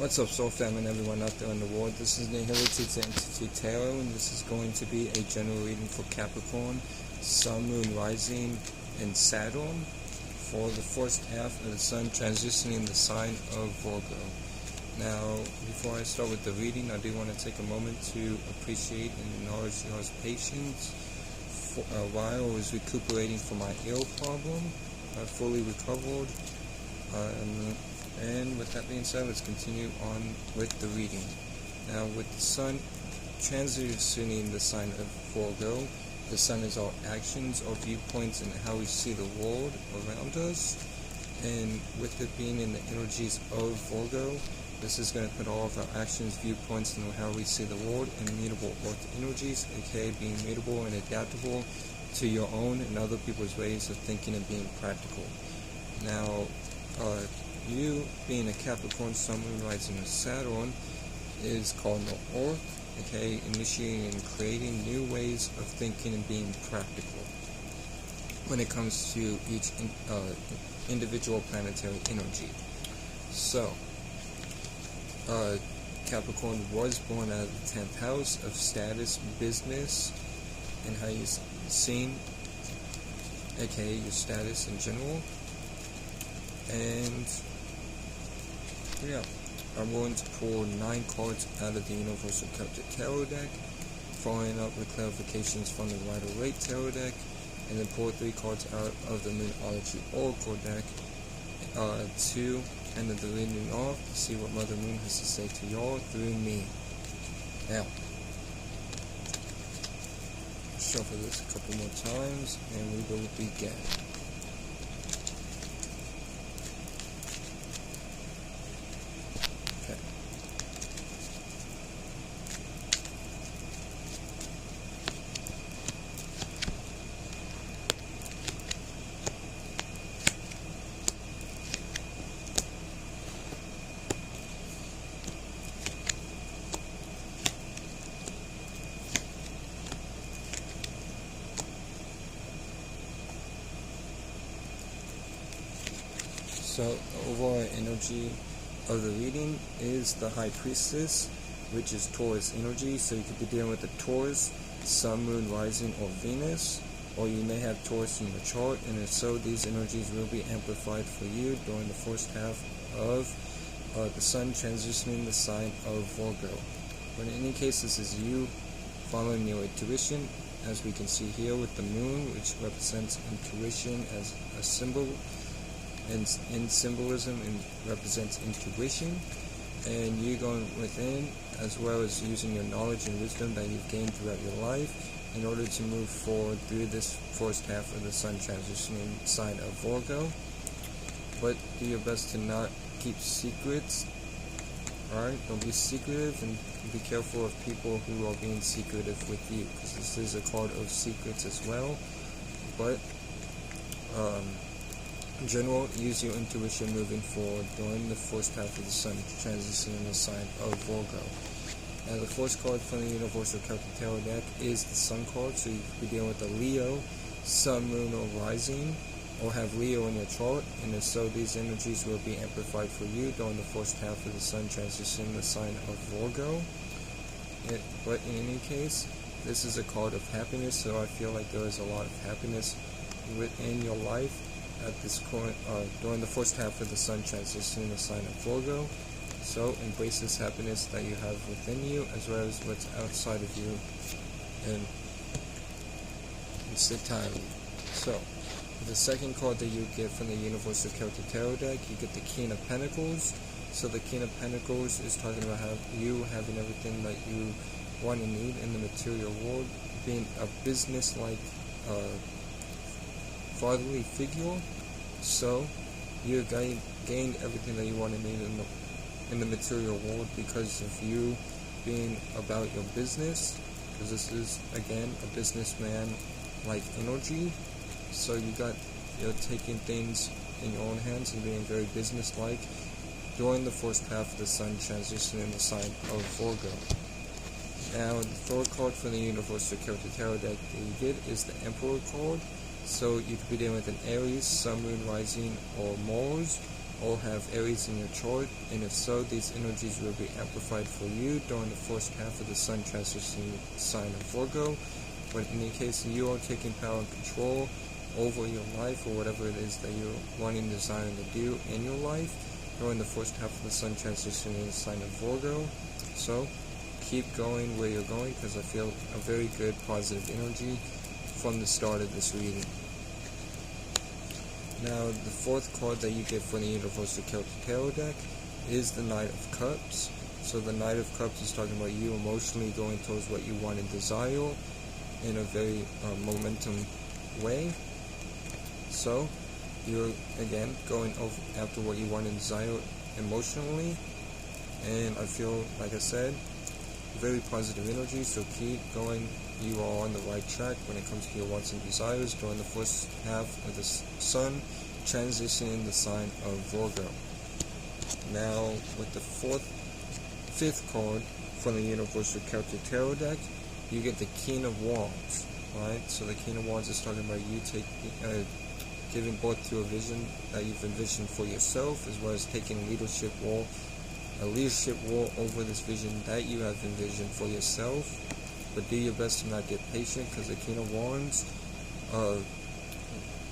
What's up, Soul Family and everyone out there in the world? This is Untitled Chapter, and this is going to be a general reading for Capricorn, Sun, Moon, Rising, and Saturn for the first half of the Sun transitioning the sign of Virgo. Now, before I start with the reading, I do want to take a moment to appreciate and acknowledge y'all's patience while I was recuperating from my ear problem. I fully recovered. And with that being said, let's continue on with the reading. Now, with the Sun transitioning the sign of Virgo, the Sun is our actions, our viewpoints, and how we see the world around us. And with it being in the energies of Virgo, this is going to put all of our actions, viewpoints, and how we see the world in mutable earth energies, aka being mutable and adaptable to your own and other people's ways of thinking and being practical. Now, you being a Capricorn, Sun, Moon, Rising, and Saturn is called the Earth, okay, initiating and creating new ways of thinking and being practical when it comes to each individual planetary energy. So, Capricorn was born out of the 10th house of status, business, and how you're seen, aka your status in general. And yeah, I'm going to pull 9 cards out of the Universal Tarot deck, following up with clarifications from the Rider-Waite Tarot deck, and then pull 3 cards out of the Moonology Oracle deck to end the reading off to see what Mother Moon has to say to y'all through me. Now, shuffle this a couple more times, and we will begin. So, the overall energy of the reading is the High Priestess, which is Taurus energy. So you could be dealing with the Taurus, Sun, Moon, Rising, or Venus, or you may have Taurus in your chart, and if so, these energies will be amplified for you during the first half of the Sun transitioning the sign of Virgo. But in any case, this is you following your intuition, as we can see here with the Moon, which represents intuition as a symbol. And in symbolism, it represents intuition, and you going within, as well as using your knowledge and wisdom that you've gained throughout your life in order to move forward through this first half of the Sun transitioning sign of Virgo. But do your best to not keep secrets. Alright, don't be secretive, and be careful of people who are being secretive with you, because this is a card of secrets as well. But in general, use your intuition moving forward during the first half of the Sun transitioning the sign of Virgo. Now, the first card from the Universal Tarot deck is the Sun card, so you could be dealing with a Leo, Sun, Moon, or Rising, or have Leo in your chart, and if so, these energies will be amplified for you during the first half of the Sun transitioning the sign of Virgo. But in any case, this is a card of happiness, so I feel like there is a lot of happiness within your life at this point, during the first half of the Sun transitioning the sign of Virgo. So embrace this happiness that you have within you, as well as what's outside of you, and sit tightly. So, the second card that you get from the Universal Tarot deck, you get the King of Pentacles. So the King of Pentacles is talking about you having everything that you want and need in the material world, being a business-like fatherly figure. So you gained everything that you want to need in the material world because of you being about your business, because this is again a businessman like energy. So you're taking things in your own hands and being very business-like during the first half of the Sun transitioning the sign of Virgo. Now, the third card from the Universal Tarot deck that you get is the Emperor card. So you could be dealing with an Aries, Sun, Moon, Rising, or Mars, or have Aries in your chart, and if so, these energies will be amplified for you during the first half of the Sun transition sign of Virgo. But in the case you are taking power and control over your life, or whatever it is that you're wanting, desiring to do in your life during the first half of the Sun transition in the sign of Virgo. So keep going where you're going, because I feel a very good positive energy from the start of this reading. Now, the fourth card that you get for the Universal Celtic Tarot deck is the Knight of Cups. So the Knight of Cups is talking about you emotionally going towards what you want and desire in a very momentum way. So you're again going after what you want and desire emotionally, and I feel, like I said, very positive energy. So keep going. You are on the right track when it comes to your wants and desires during the first half of the Sun transitioning the sign of Virgo. Now, with the fifth card from the Universal Celtic Tarot deck, you get the King of Wands, right? So the King of Wands is talking about you giving birth to a vision that you've envisioned for yourself, as well as taking a leadership role over this vision that you have envisioned for yourself. But do your best to not get patient, because the King of Wands,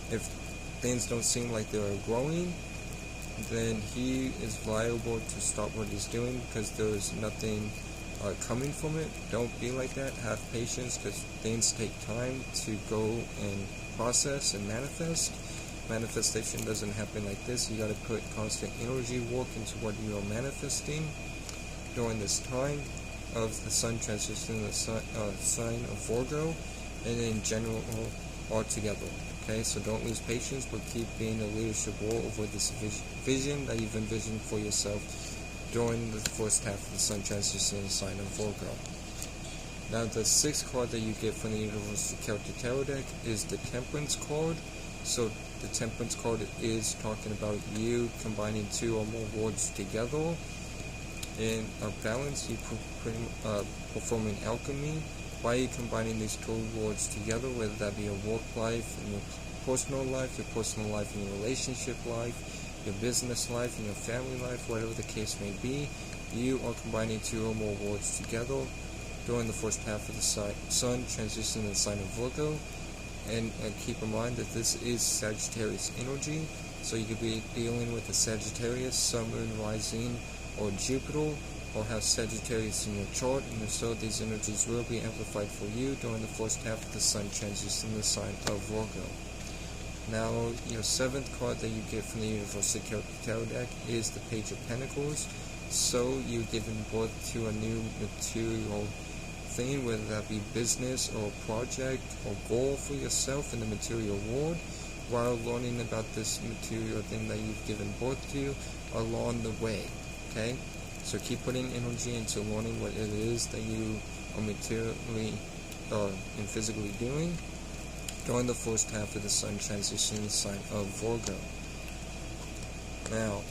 if things don't seem like they're growing, then he is liable to stop what he's doing, because there's nothing coming from it. Don't be like that. Have patience, because things take time to go and process and manifest. Manifestation doesn't happen like this. You got to put constant energy work into what you are manifesting during this time of the Sun transition, the sign of Virgo, and in general altogether. Okay, so don't lose patience, but keep being a leadership role over this vision that you've envisioned for yourself during the first half of the Sun transition, the sign of Virgo. Now, the sixth card that you get from the Universal Celtic Tarot deck is the Temperance Card. So the Temperance Card is talking about you combining two or more words together in a balance. You performing alchemy. Why are you combining these two words together, whether that be your work life and your personal life and your relationship life, your business life and your family life, whatever the case may be? You are combining two or more words together during the first half of the Sun transition in the sign of Virgo. And keep in mind that this is Sagittarius energy, so you could be dealing with a Sagittarius, Sun, Moon, Rising, or Jupiter, or have Sagittarius in your chart, and if so, these energies will be amplified for you during the first half of the Sun transition in the sign of Virgo. Now, your seventh card that you get from the Universal Celtic Tarot deck is the Page of Pentacles. So you're giving birth to a new material thing, whether that be business or project or goal for yourself in the material world, while learning about this material thing that you've given birth to along the way. Okay, so keep putting energy into learning what it is that you are materially and physically doing during the first half of the Sun transition sign of Virgo. Now,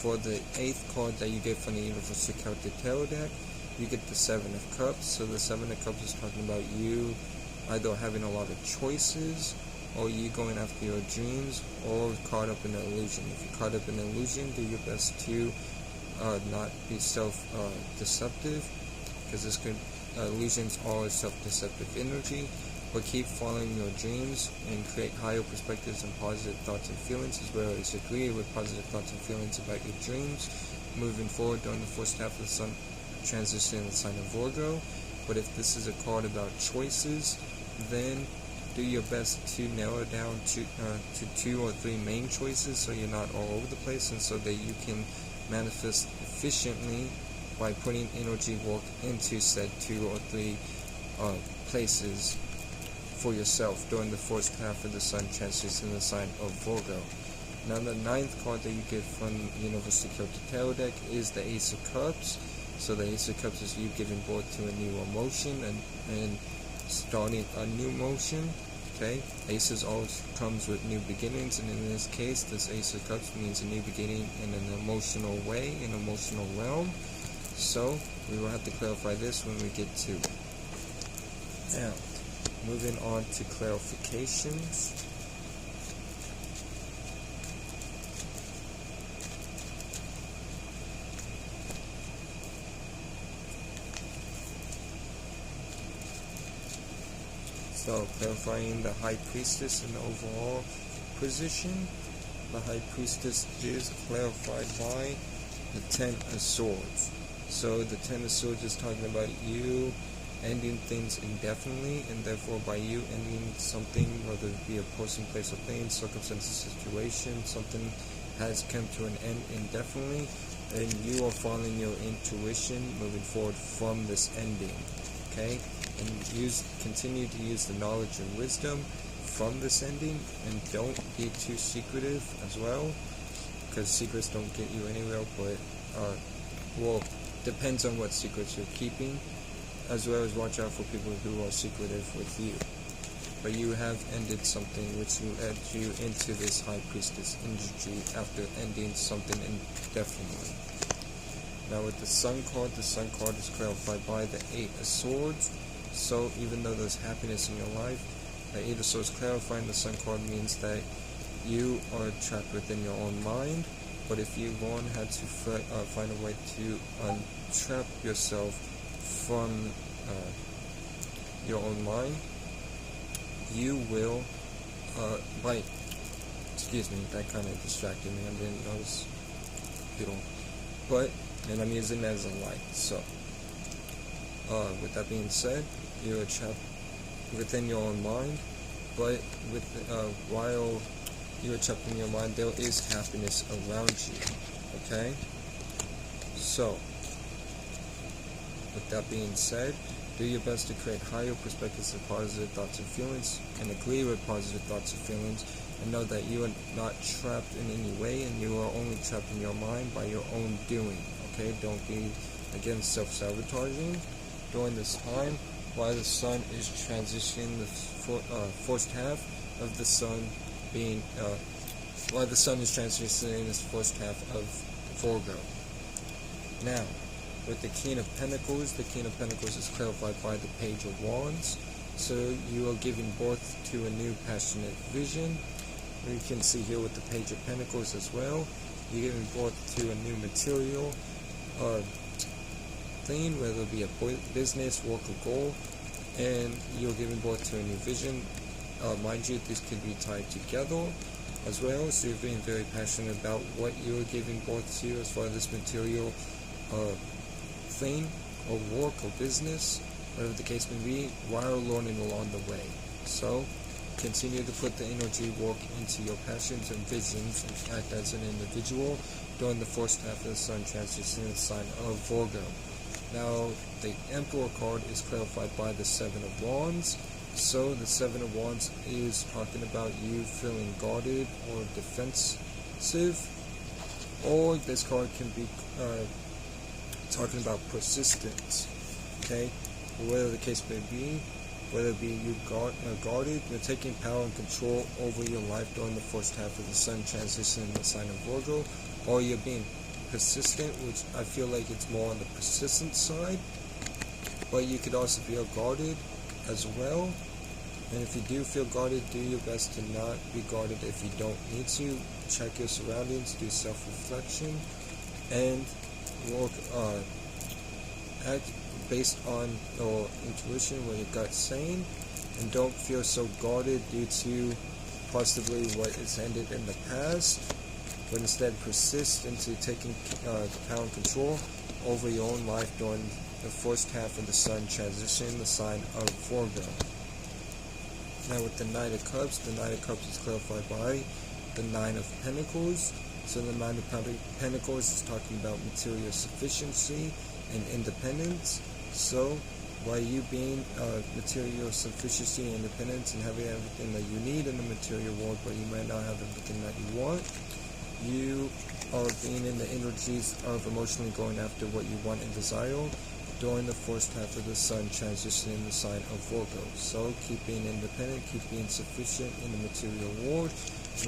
for the eighth card that you get from the Universal Celtic Tarot deck, you get the Seven of Cups. So the Seven of Cups is talking about you either having a lot of choices, or you going after your dreams, or caught up in an illusion. If you're caught up in an illusion, do your best to not be self-deceptive, because this illusions are self-deceptive energy. But keep following your dreams and create higher perspectives and positive thoughts and feelings, as well as agree with positive thoughts and feelings about your dreams moving forward during the first half of the Sun transition in the sign of Virgo. But if this is a card about choices, then do your best to narrow it down to 2 or 3 main choices, so you're not all over the place, and so that you can manifest efficiently by putting energy work into said 2 or 3 places for yourself during the first half of the Sun transition in the sign of Virgo. Now, the ninth card that you get from Universal Celtic Tarot deck is the Ace of Cups. So the Ace of Cups is you giving birth to a new emotion and starting a new motion. Okay, Aces always comes with new beginnings, and in this case, this Ace of Cups means a new beginning in an emotional way, in an emotional realm. So we will have to clarify this when we get to it. Now, moving on to clarifications. So, clarifying the High Priestess in the overall position. The High Priestess is clarified by the Ten of Swords. So, the Ten of Swords is talking about you ending things indefinitely, and therefore by you ending something, whether it be a person, place, or thing, circumstance, situation, something has come to an end indefinitely, and you are following your intuition moving forward from this ending. Okay? And continue to use the knowledge and wisdom from this ending, and don't be too secretive as well, because secrets don't get you anywhere, but well, depends on what secrets you're keeping, as well as watch out for people who are secretive with you. But you have ended something which led you into this High Priestess energy after ending something indefinitely. Now with the Sun card is clarified by the Eight of Swords. So even though there's happiness in your life, the Eight of Swords clarifying the Sun card means that you are trapped within your own mind. But if you had to find a way to untrap yourself from your own mind, you will excuse me, that kind of distracted me, I didn't notice, and I'm using that as a light. So with that being said, you are trapped within your own mind, but while you are trapped in your mind, there is happiness around you. Okay? So, with that being said, do your best to create higher perspectives of positive thoughts and feelings, and agree with positive thoughts and feelings, and know that you are not trapped in any way, and you are only trapped in your mind by your own doing. Okay? Don't be, again, self-sabotaging during this time while the Sun is transitioning the first half of the Sun being, while the Sun is transitioning this first half of Virgo. Now, with the King of Pentacles is clarified by the Page of Wands. So you are giving birth to a new passionate vision. You can see here with the Page of Pentacles as well. You're giving birth to a new material thing, whether it be a business, work, or goal, and you're giving birth to a new vision. Mind you, this could be tied together as well, so you're being very passionate about what you're giving birth to as far as this material thing, or work, or business, whatever the case may be, while learning along the way. So, continue to put the energy work into your passions and visions and act as an individual during the first half of the Sun transition in the sign of Virgo. Now, the Emperor card is clarified by the Seven of Wands. So, the Seven of Wands is talking about you feeling guarded or defensive, or this card can be talking about persistence. Okay, whatever the case may be, whether it be you guarded, you're taking power and control over your life during the first half of the Sun transition in the sign of Virgo, or you're being persistent, which I feel like it's more on the persistent side, but you could also feel guarded as well. And if you do feel guarded, do your best to not be guarded if you don't need to. Check your surroundings, do self-reflection, and work act based on your intuition, what your gut's saying, and don't feel so guarded due to possibly what has ended in the past, but instead persist into taking power and control over your own life during the first half of the Sun transitioning the sign of Virgo. Now with the Knight of Cups is clarified by the Nine of Pentacles. So the Nine of Pentacles is talking about material sufficiency and independence. So by you being material sufficiency and independence and having everything that you need in the material world, but you might not have everything that you want, you are being in the energies of emotionally going after what you want and desire during the first half of the Sun transitioning the sign of Virgo. So keep being independent, keep being sufficient in the material world,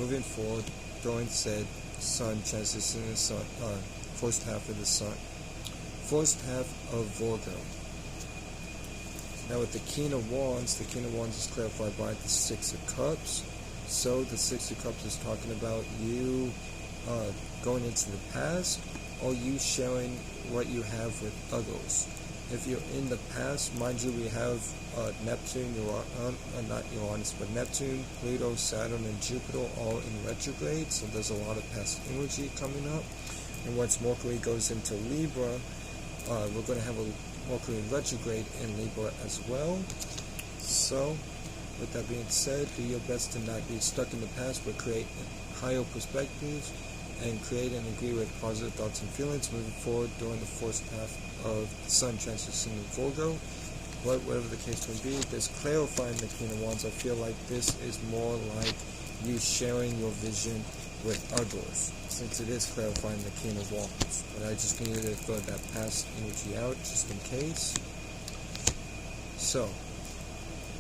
moving forward during said Sun transitioning the first half of the Sun, first half of Virgo. Now with the King of Wands is clarified by the Six of Cups. So the Six of Cups is talking about you going into the past, or you sharing what you have with others. if you're in the past, mind you, we have Neptune, not Uranus, but Neptune, Pluto, Saturn, and Jupiter all in retrograde, so there's a lot of past energy coming up. And once Mercury goes into Libra, we're going to have a Mercury retrograde in Libra as well. So, with that being said, do your best to not be stuck in the past, but create higher perspectives and create and agree with positive thoughts and feelings moving forward during the first half of the Sun transitioning in Virgo. But whatever the case may be, this clarifying the Queen of Wands, I feel like this is more like you sharing your vision with others, since it is clarifying the King of Wands. But I just needed to throw that past energy out just in case. So,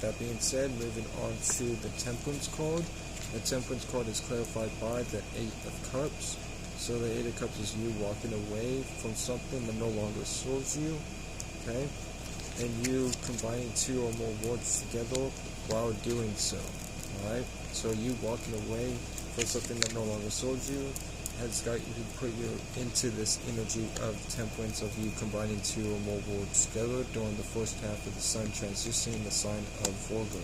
that being said, moving on to the Temperance card. The Temperance card is clarified by the Eight of Cups. So the Eight of Cups is you walking away from something that no longer serves you, okay? And you combining two or more words together while doing so, alright? So you walking away from something that no longer serves you has got you to put you into this energy of temperance, of you combining two or more words together during the first half of the Sun transitioning the sign of Virgo.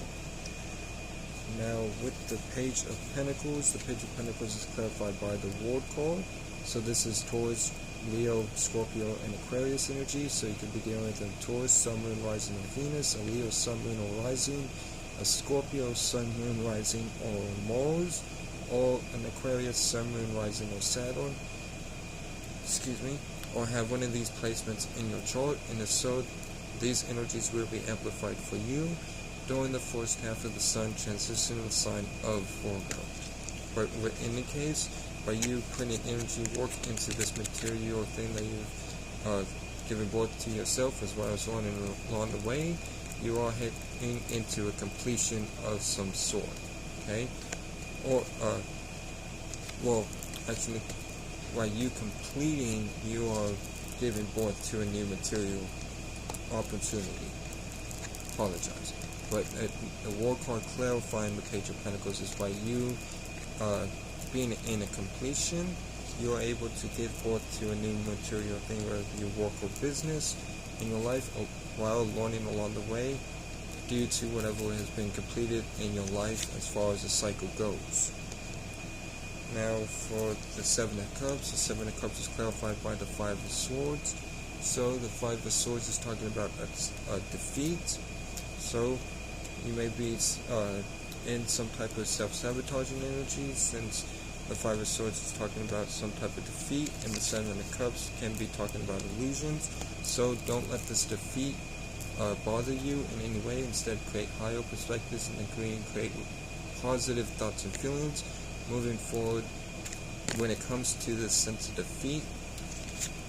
Now, with the Page of Pentacles, the Page of Pentacles is clarified by the World card. So this is Taurus, Leo, Scorpio, and Aquarius energy. So you could be dealing with a Taurus, Sun, Moon, Rising, or Venus, a Leo, Sun, Moon, or Rising, a Scorpio, Sun, Moon, Rising, or Mars, or an Aquarius, Sun, Moon, Rising, or Saturn, or have one of these placements in your chart. And if so, these energies will be amplified for you during the first half of the Sun transitioning the sign of Virgo. But in the case, by you putting energy work into this material thing that you've given birth to yourself, as well as along the way, you are heading into a completion of some sort, okay? Or, well, actually, while you completing, you are giving birth to a new material opportunity. Apologize. But the War card clarifying the Page of Pentacles is by you being in a completion, you are able to give forth to a new material thing, whether you work or business in your life, or while learning along the way, due to whatever has been completed in your life as far as the cycle goes. Now for the Seven of Cups, the Seven of Cups is clarified by the Five of Swords. So the Five of Swords is talking about a defeat. So you may be in some type of self-sabotaging energy, since the Five of Swords is talking about some type of defeat, and the Seven of Cups can be talking about illusions. So don't let this defeat bother you in any way. Instead, create higher perspectives and agree and create positive thoughts and feelings moving forward when it comes to this sense of defeat,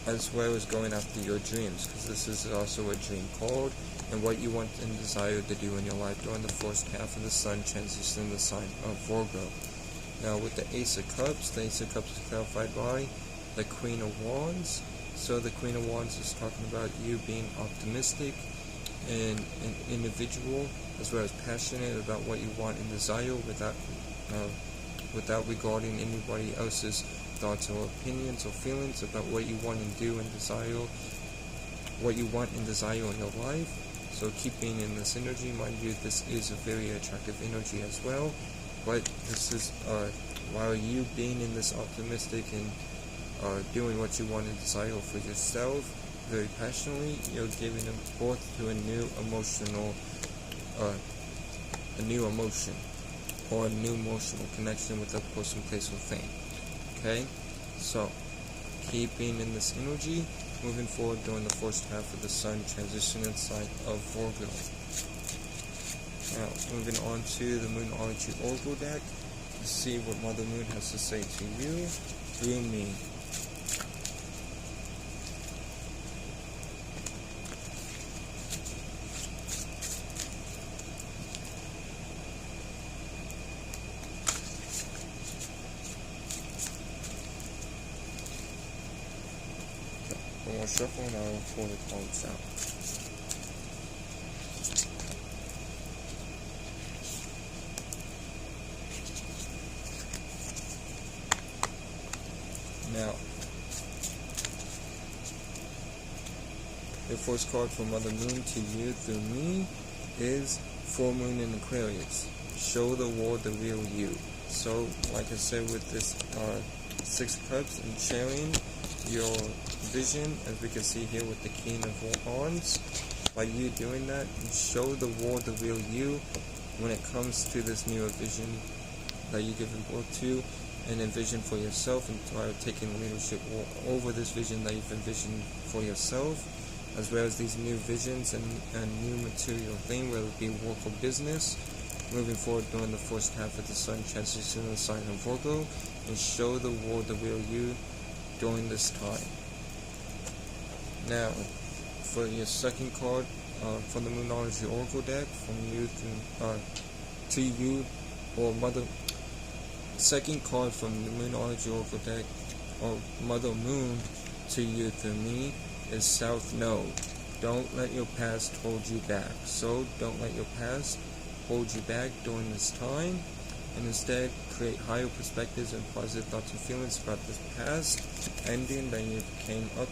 as well as going after your dreams, because this is also a dream card, and what you want and desire to do in your life during the first half of the Sun transitioning the sign of Virgo. Now with the Ace of Cups, the Ace of Cups is clarified by the Queen of Wands. So the Queen of Wands is talking about you being optimistic and an individual, as well as passionate about what you want and desire without regarding anybody else's thoughts or opinions or feelings about what you want and do and desire, what you want and desire in your life. So keep being in this energy. Mind you, this is a very attractive energy as well, but this is while you being in this optimistic and doing what you want and desire for yourself very passionately, you're giving birth to a new emotional emotion or a new emotional connection with a person, place, or thing. Okay, so keep being in this energy moving forward during the first half of the Sun transitioning sign of Virgo. Now moving on to the Moonology Oracle deck to see what Mother Moon has to say to you through me. I'll shuffle and I'll pull the cards out. Now, The first card from Mother Moon to you through me is Full Moon in Aquarius. Show the world the real you. So, like I said with this Six of Cups and sharing your vision, as we can see here with the King of Wands, by you doing that, you show the world the real you when it comes to this newer vision that you're giving birth to, and envision for yourself, and try taking leadership over this vision that you've envisioned for yourself, as well as these new visions and new material thing, whether it be work or business, moving forward during the first half of the Sun transition in the sign of Virgo, and show the world the real you during this time. Now, for your second card from the Moonology Oracle deck, from you to you, or Mother. Second card from the Moonology Oracle deck, or Mother Moon to you through me, is South Node. Don't let your past hold you back. So don't let your past hold you back during this time, and instead create higher perspectives and positive thoughts and feelings about this past ending that you came up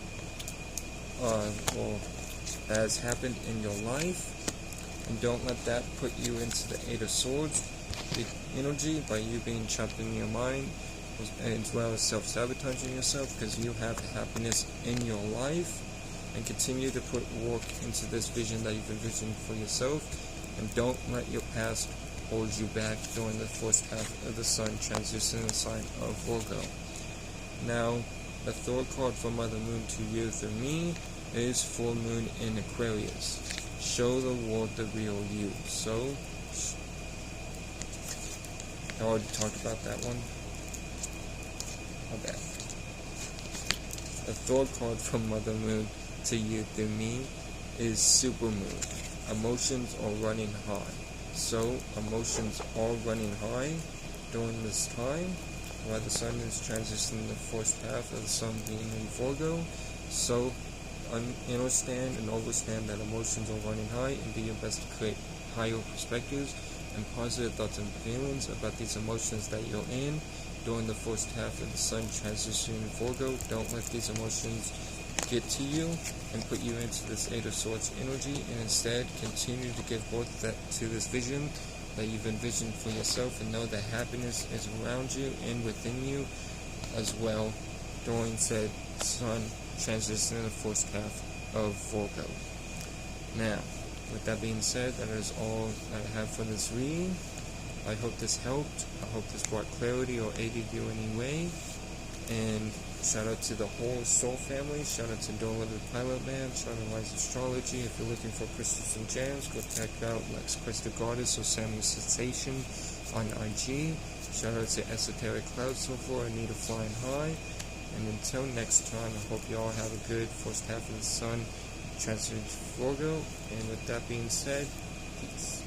or that has happened in your life. And don't let that put you into the Eight of Swords energy by you being trapped in your mind, as well as self-sabotaging yourself, because you have happiness in your life. And continue to put work into this vision that you've envisioned for yourself, and don't let your past hold you back during the first half of the Sun transition in the sign of Virgo. Now, the third card from Mother Moon to you through me is Full Moon in Aquarius. Show the world the real you. So, I already talked about that one. Okay. The third card from Mother Moon to you through me is Super Moon. Emotions are running high. So, emotions are running high during this time, while the Sun is transitioning the first half of the Sun being in Virgo. So, understand and understand that emotions are running high, and do your best to create higher perspectives and positive thoughts and feelings about these emotions that you're in during the first half of the Sun transition in Virgo. Don't let these emotions get to you and put you into this Eight of Swords energy, and instead continue to give birth to this vision that you've envisioned for yourself, and know that happiness is around you and within you as well during said Sun transition in the first half of Virgo. Now, with that being said, that is all I have for this reading. I hope this helped. I hope this brought clarity or aided you in any way. And shout out to the whole Soul family. Shout out to Dola the Pilot Man. Shout out to Wise Astrology. If you're looking for crystals and gems, go check out Lex Crystal Goddess or Samuel Sensation on IG. Shout out to Esoteric Cloud Silver, Anita Flying High. And until next time, I hope you all have a good first half of the Sun transition Virgo. And with that being said, peace.